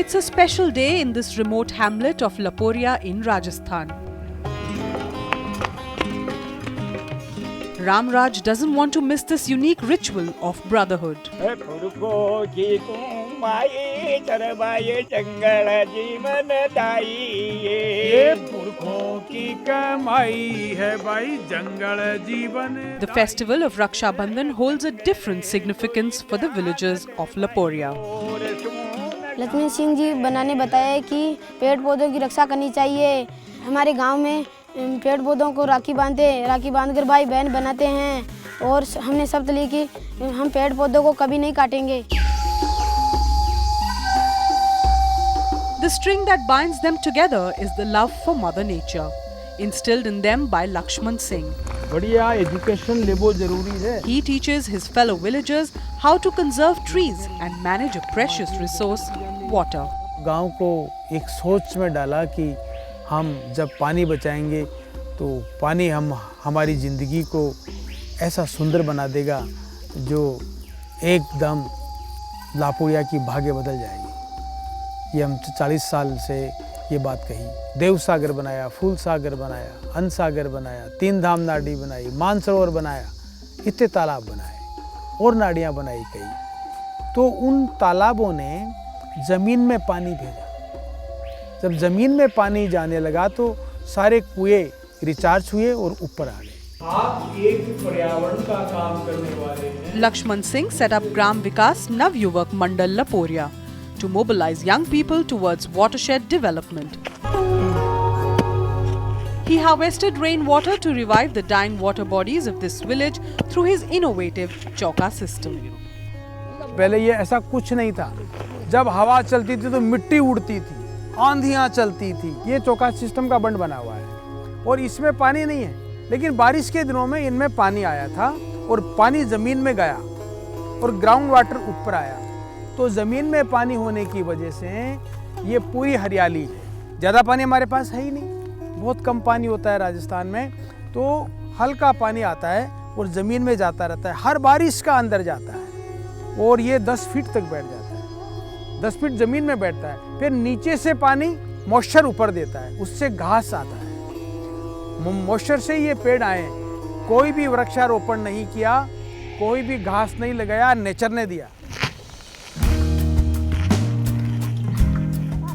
It's a special day in this remote hamlet of Laporia in Rajasthan. Ramraj doesn't want to miss this unique ritual of brotherhood. The festival of Raksha Bandhan holds a different significance for the villagers of Laporia. Lakshman Singh जी बनाने बताया कि पेड़ पौधों की रक्षा करनी चाहिए। हमारे गांव में पेड़ पौधों को राखी बांधकर भाई बहन बनाते हैं और हमने शपथ ली कि हम पेड़ पौधों को कभी नहीं काटेंगे। The string that binds them together is the love for Mother Nature, instilled in them by Lakshman Singh. बढ़िया एजुकेशन लेवो जरूरी है। He teaches his fellow villagers how to conserve trees and manage a precious resource, water. गांव को एक सोच में डाला कि हम जब पानी बचाएंगे तो पानी हमारी ज़िंदगी को ऐसा सुंदर बना देगा जो एकदम लापोरिया की भाग्य बदल जाएगी। ये हम 40 साल से ये बात कही। देव सागर बनाया, फूल सागर बनाया, अन्न सागर बनाया, 3 धाम नाडी बनाई, मानसरोवर बनाया, इतने तालाब बनाए और नाडियाँ बनाई कई। तो उन तालाबों ने ज़मीन में पानी भेजा। जब ज़मीन में पानी जाने लगा तो सारे कुएं रिचार्ज हुए और ऊपर आ गए। आप एक पर्यावरण का काम करने वाले हैं। Lakshman Singh set up Gram Vikas Navyuvak Mandal Laporia to mobilize young people towards watershed development. He harvested rainwater to revive the dying water bodies of this village through his innovative chauka system. पहले ये ऐसा कुछ नहीं था। जब हवा चलती थी तो मिट्टी उड़ती थी, आंधियां चलती थी। ये चौका सिस्टम का बंड बना हुआ है और इसमें पानी नहीं है, लेकिन बारिश के दिनों में इनमें पानी आया था और पानी ज़मीन में गया और ग्राउंड वाटर ऊपर आया। तो ज़मीन में पानी होने की वजह से ये पूरी हरियाली है। ज़्यादा पानी हमारे पास है ही नहीं, बहुत कम पानी होता है राजस्थान में। तो हल्का पानी आता है और ज़मीन में जाता रहता है, हर बारिश का अंदर जाता है और ये 10 फीट तक बैठ जाता है। 10 फीट ज़मीन में बैठता है, फिर नीचे से पानी मॉइस्चर ऊपर देता है, उससे घास आता है। मॉइस्चर से ये पेड़ आए। कोई भी वृक्षारोपण नहीं किया, कोई भी घास नहीं लगाया, नेचर ने दिया।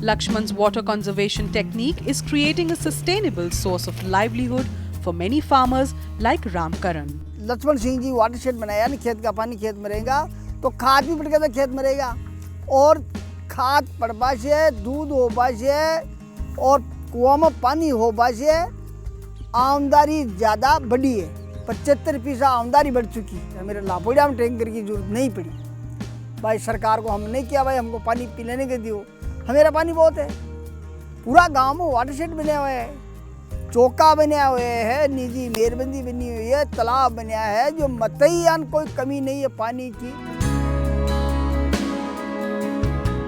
Lakshman's water conservation technique is creating a sustainable source of livelihood for many farmers like Ram Karan. Laxman Singh ji watershed बनाया ना, खेत का पानी खेत में रहेगा तो खाद भी पड़ेगा तो खेत में रहेगा और खाद पड़वा से, दूध होबा से और कुआं में पानी होबा से आमदनी ज़्यादा बढ़ी है। 75% आमदनी बढ़ चुकी है। मेरे लापोरिया में टैंकर की जरूरत नहीं पड़ी। भाई सरकार को हम नहीं किया, भाई हमको पानी पी लेने के दियो, हमेरा पानी बहुत है। पूरा गांव में वाटरशेड बने हुए हैं, चौका बने हुए हैं, निजी मेहरबंदी बनी हुई है, तालाब बना है, जो मतयन कोई कमी नहीं है पानी की।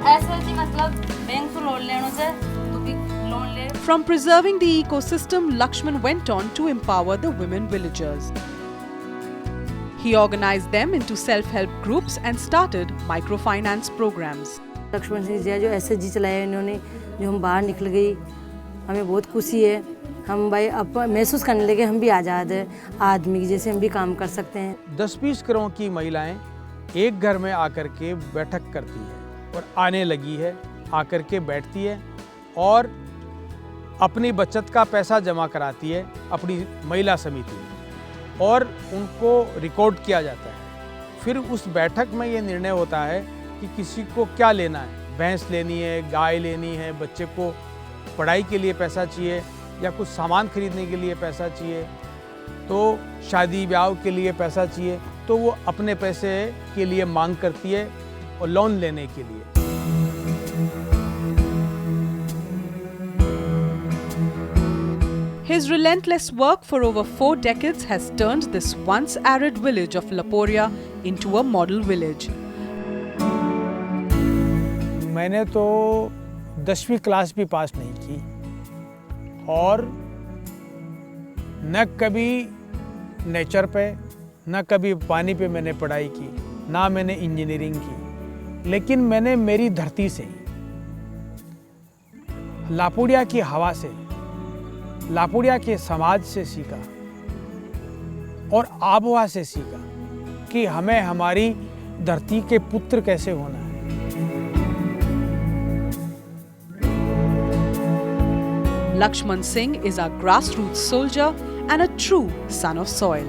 ऐसे जी मतलब बैंक से लोन लेने से तो भी लोन ले। From preserving the ecosystem, Lakshman went on to empower the women villagers. He organized them into self-help groups and started microfinance programs. Lakshman Singh जी जो एसएचजी चलाया इन्होंने, जो हम बाहर निकल गई, हमें बहुत खुशी है। हम भाई अब महसूस करने लगे हम भी आज़ाद है, आदमी की जैसे हम भी काम कर सकते हैं। 10-20 करोड़ की महिलाएं एक घर में आकर के बैठक करती है और आने लगी है, आकर के बैठती है और अपनी बचत का पैसा जमा कराती है अपनी महिला समिति में और उनको रिकॉर्ड किया जाता है। फिर उस बैठक में ये निर्णय होता है कि किसी को क्या लेना है, भैंस लेनी है, गाय लेनी है, बच्चे को पढ़ाई के लिए पैसा चाहिए या कुछ सामान खरीदने के लिए पैसा चाहिए, तो शादी ब्याह के लिए पैसा चाहिए, तो वो अपने पैसे के लिए मांग करती है और लोन लेने के लिए। His relentless work for over 4 decades has turned this once arid village of Laporia into a model village. मैंने तो 10वीं क्लास भी पास नहीं की और न कभी नेचर पे न कभी पानी पे मैंने पढ़ाई की, ना मैंने इंजीनियरिंग की, लेकिन मैंने मेरी धरती से लापुड़िया की हवा से, लापुड़िया के समाज से सीखा और आबहवा से सीखा कि हमें हमारी धरती के पुत्र कैसे होना है। Lakshman Singh is a grassroots soldier and a true son of soil.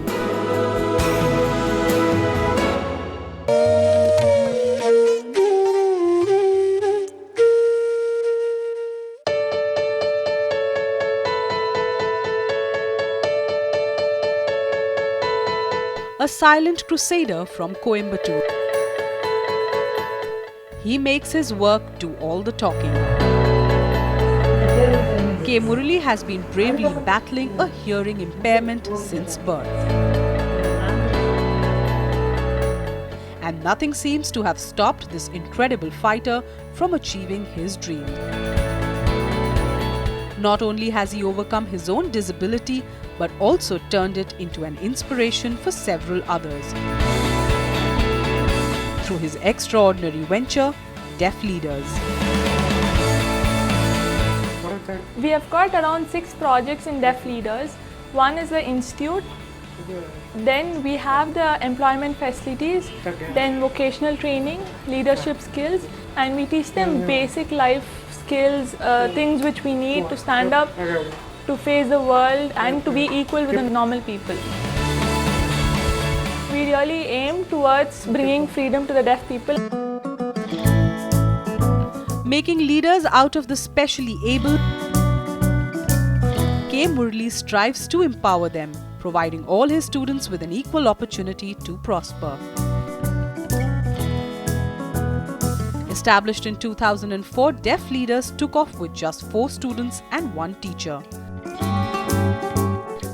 A silent crusader from Coimbatore. He makes his work do all the talking. K. Murali has been bravely battling a hearing impairment since birth. And nothing seems to have stopped this incredible fighter from achieving his dream. Not only has he overcome his own disability, but also turned it into an inspiration for several others. Through his extraordinary venture, Deaf Leaders. We have got around 6 projects in Deaf Leaders. One is the institute, then we have the employment facilities, then vocational training, leadership skills, and we teach them basic life skills, things which we need to stand up, to face the world and to be equal with the normal people. We really aim towards bringing freedom to the deaf people. Making leaders out of the specially able, K. Murali strives to empower them, providing all his students with an equal opportunity to prosper. Established in 2004, Deaf Leaders took off with just 4 students and 1 teacher.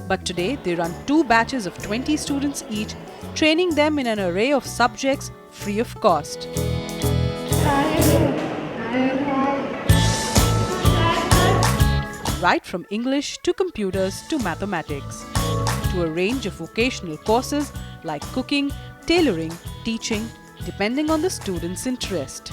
But today, they run 2 batches of 20 students each, training them in an array of subjects free of cost. Right from English to computers to mathematics, to a range of vocational courses like cooking, tailoring, teaching, depending on the student's interest.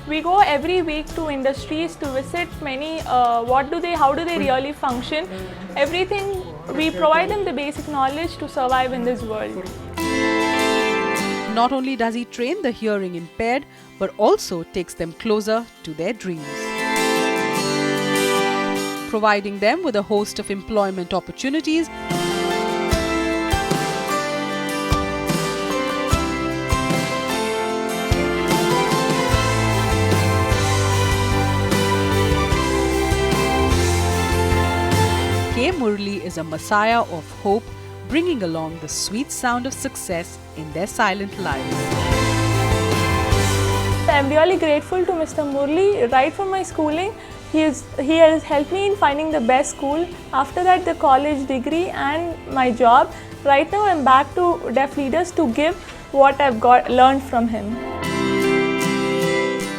We go every week to industries to visit many, how do they really function, everything. We provide them the basic knowledge to survive in this world. Not only does he train the hearing impaired, but also takes them closer to their dreams. Providing them with a host of employment opportunities, K. Murali is a messiah of hope, bringing along the sweet sound of success in their silent lives. I'm really grateful to Mr. Murali. Right from my schooling, he has helped me in finding the best school. After that, the college degree and my job. Right now, I'm back to Deaf Leaders to give what I've learned from him.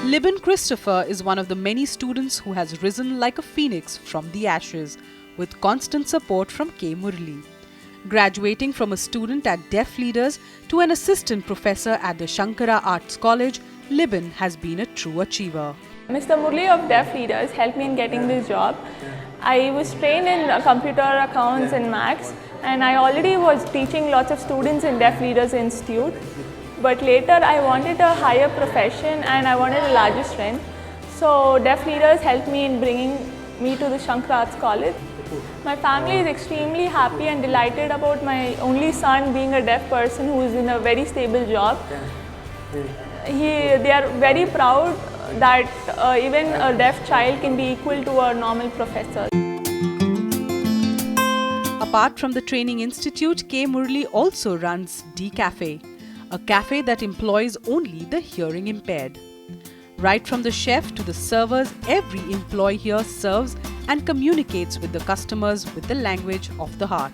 Libin Christopher is one of the many students who has risen like a phoenix from the ashes, with constant support from K. Murali. Graduating from a student at Deaf Leaders to an assistant professor at the Shankara Arts College, Libin has been a true achiever. Mr. Murali of Deaf Leaders helped me in getting this job. I was trained in computer accounts and maths, and I already was teaching lots of students in Deaf Leaders Institute. But later I wanted a higher profession and I wanted a larger strength. So Deaf Leaders helped me in bringing me to the Shankara Arts College. My family is extremely happy and delighted about my only son being a deaf person who is in a very stable job. They are very proud that even a deaf child can be equal to a normal professor. Apart from the Training Institute, K. Murali also runs D Cafe, a cafe that employs only the hearing impaired. Right from the chef to the servers, every employee here serves and communicates with the customers with the language of the heart,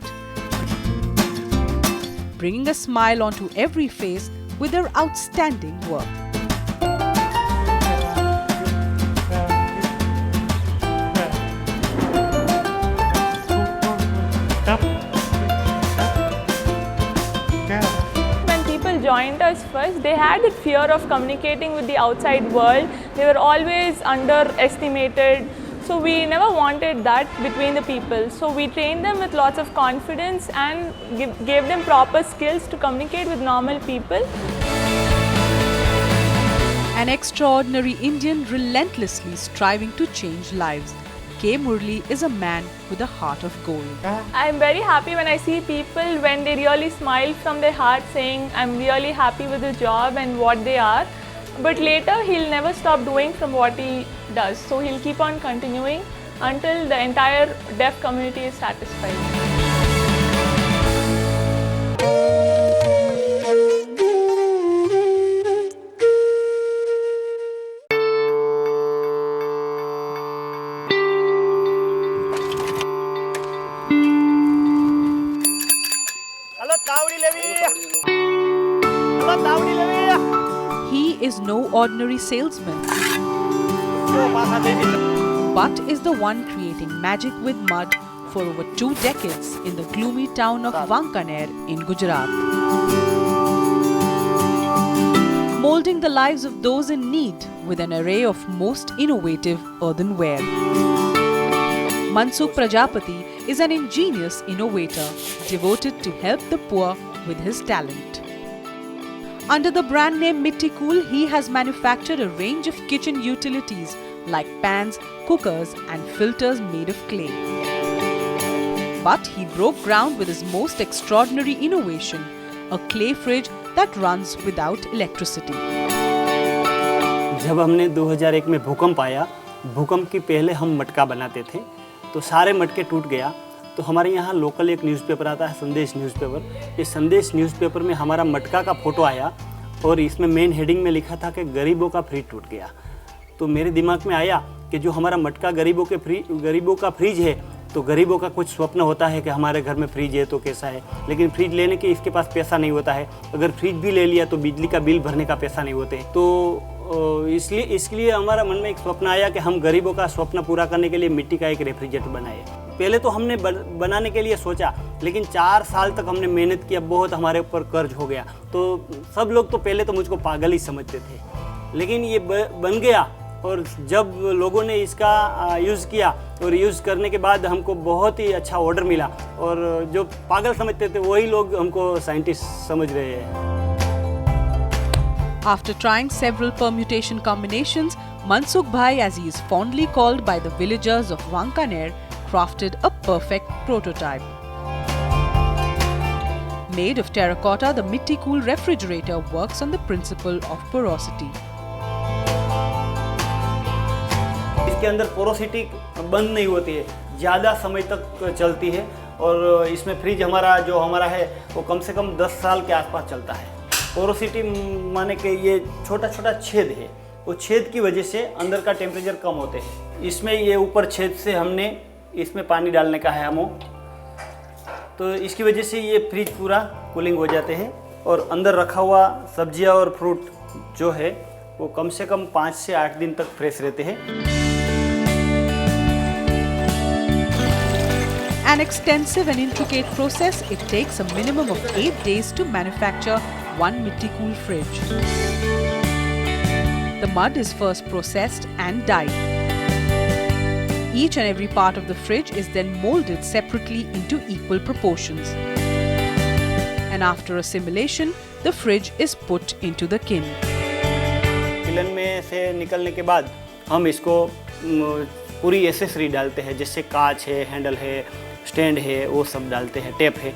bringing a smile onto every face with their outstanding work. When people joined us first, they had that fear of communicating with the outside world. They were always underestimated So we never wanted that between the people. So we trained them with lots of confidence and gave them proper skills to communicate with normal people. An extraordinary Indian relentlessly striving to change lives. K. Murli is a man with a heart of gold. I'm very happy when I see people when they really smile from their heart saying, I'm really happy with the job and what they are. But later he'll never stop doing from what he does. So he'll keep on continuing until the entire deaf community is satisfied. He is no ordinary salesman, but is the one creating magic with mud for over 2 decades in the gloomy town of Wankaner in Gujarat. Molding the lives of those in need with an array of most innovative earthenware. Mansukh Prajapati is an ingenious innovator devoted to help the poor with his talent. Under the brand name Mitti Cool, he has manufactured a range of kitchen utilities like pans, cookers and filters made of clay. But he broke ground with his most extraordinary innovation, a clay fridge that runs without electricity. जब हमने 2001 में भूकंप आया, भूकंप के पहले हम मटका बनाते थे, तो सारे मटके टूट गया। तो हमारे यहाँ लोकल एक न्यूज़पेपर आता है, संदेश न्यूज़पेपर। इस संदेश न्यूज़पेपर में हमारा मटका का फ़ोटो आया और इसमें मेन हेडिंग में लिखा था कि गरीबों का फ्रिज टूट गया। तो मेरे दिमाग में आया कि जो हमारा मटका गरीबों का फ्रिज है, तो गरीबों का कुछ स्वप्न होता है कि हमारे घर में फ्रिज है तो कैसा है, लेकिन फ्रिज लेने के इसके पास पैसा नहीं होता है। अगर फ्रिज भी ले लिया तो बिजली का बिल भरने का पैसा नहीं होते। तो इसलिए हमारा मन में एक स्वप्न आया कि हम गरीबों का स्वप्न पूरा करने के लिए मिट्टी का एक रेफ्रिजरेटर बनाए। पहले तो हमने बनाने के लिए सोचा, लेकिन 4 साल तक हमने मेहनत किया, बहुत हमारे ऊपर कर्ज हो गया। तो सब लोग तो पहले तो मुझको पागल ही समझते थे, लेकिन ये बन गया। और जब लोगों ने इसका यूज़ किया और यूज़ करने के बाद हमको बहुत ही अच्छा ऑर्डर मिला, और जो पागल समझते थे वही लोग हमको साइंटिस्ट समझ रहे हैं। After trying several permutation combinations, Mansukh Bhai, as he is fondly called by the villagers of Wankaner, crafted a perfect prototype. Made of terracotta, the Mitti Cool refrigerator works on the principle of porosity. इसके अंदर porosity बंद नहीं होती है, ज़्यादा समय तक चलती है। और इसमें फ्रिज हमारा है वो कम से कम 10 साल के आसपास चलता है। पोरोसिटी माने कि ये छोटा छोटा छेद है, वो छेद की वजह से अंदर का टेम्परेचर कम होते हैं। इसमें ये ऊपर छेद से हमने इसमें पानी डालने का है हमो, तो इसकी वजह से ये फ्रिज पूरा कूलिंग हो जाते हैं। और अंदर रखा हुआ सब्जियां और फ्रूट जो है वो कम से कम 5 से 8 दिन तक फ्रेश रहते हैं। An extensive and intricate process, it takes a minimum of 8 days to manufacture one Mitti Cool fridge. The mud is first processed and dyed. Each and every part of the fridge is then molded separately into equal proportions. And after assimilation, the fridge is put into the kiln. Kiln में से निकलने के बाद हम इसको पूरी accessory डालते हैं, जैसे कांच है, हैंडल है, स्टैंड है, वो सब डालते हैं, टेप है।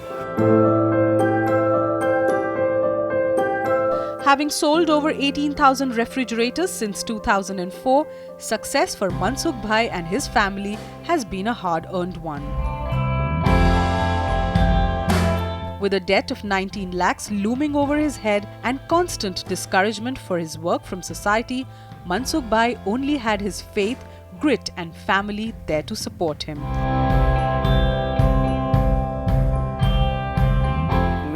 Having sold over 18,000 refrigerators since 2004, success for Mansukh Bhai and his family has been a hard-earned one. With a debt of 19 lakhs looming over his head and constant discouragement for his work from society, Mansukh Bhai only had his faith, grit and family there to support him.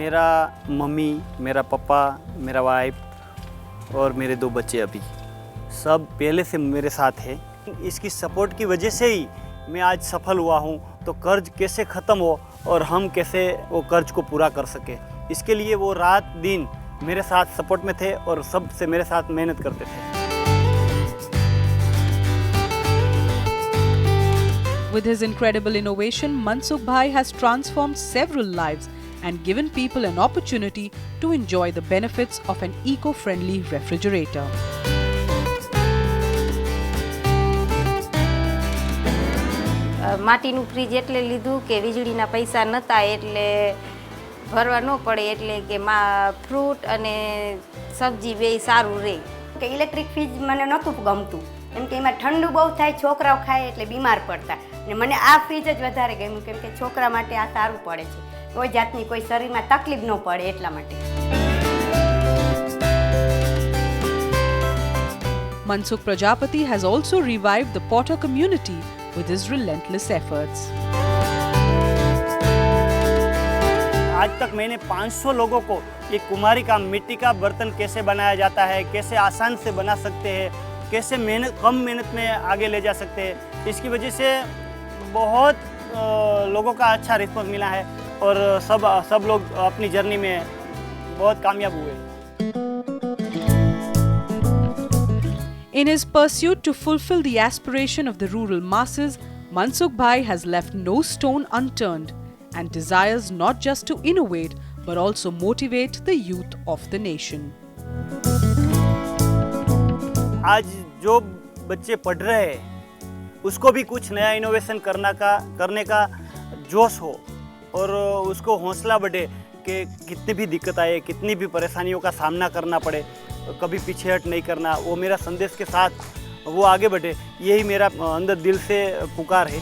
मेरा mummy, मेरा पापा, मेरा wife और मेरे 2 बच्चे अभी सब पहले से मेरे साथ है। इसकी सपोर्ट की वजह से ही मैं आज सफल हुआ हूँ। तो कर्ज कैसे ख़त्म हो और हम कैसे वो कर्ज को पूरा कर सके, इसके लिए वो रात दिन मेरे साथ सपोर्ट में थे और सबसे मेरे साथ मेहनत करते थे। With his incredible innovation, Mansukh Bhai has transformed several lives and given people an opportunity to enjoy the benefits of an eco-friendly refrigerator. માટીનું ફ્રીજ એટલે લીધું કે વીજળીના પૈસા નહોતા એટલે ભરવા ન પડે એટલે કે ફ્રૂટ અને સબ્જી બેય સારું રહે. કે ઇલેક્ટ્રિક ફ્રીજ મને નહોતું ગમતું કેમ કે એમાં ઠંડુ બહુ થાય, છોકરાઓ ખાય એટલે બીમાર પડતા. અને મને આ ફ્રીજ જ વધારે ગમ્યું કેમ કે છોકરા માટે આ સારું પડે છે, કોઈ જાતની કોઈ શરીરમાં તકલીફ ન પડે એટલા માટે. Mansukh Prajapati has also revived the potter community with his relentless efforts. आज तक मैंने 500 लोगों को ये कुम्हारी का मिट्टी का बर्तन कैसे बनाया जाता है, कैसे आसान से बना सकते हैं, कैसे कम मेहनत में आगे ले जा सकते हैं, इसकी वजह से बहुत लोगों का अच्छा रिस्पॉन्स मिला है और सब लोग अपनी जर्नी में बहुत कामयाब हुए. In his pursuit to fulfill the aspiration of the rural masses, Mansukh Bhai has left no stone unturned and desires not just to innovate but also motivate the youth of the nation. आज जो बच्चे पढ़ रहे हैं उसको भी कुछ नया इनोवेशन करने का जोश हो और उसको हौसला बढ़े कि कितनी भी दिक्कत आए, कितनी भी परेशानियों का सामना करना पड़े, कभी पीछे हट नहीं करना. वो मेरा संदेश के साथ वो आगे बढ़े, यही मेरा अंदर दिल से पुकार है.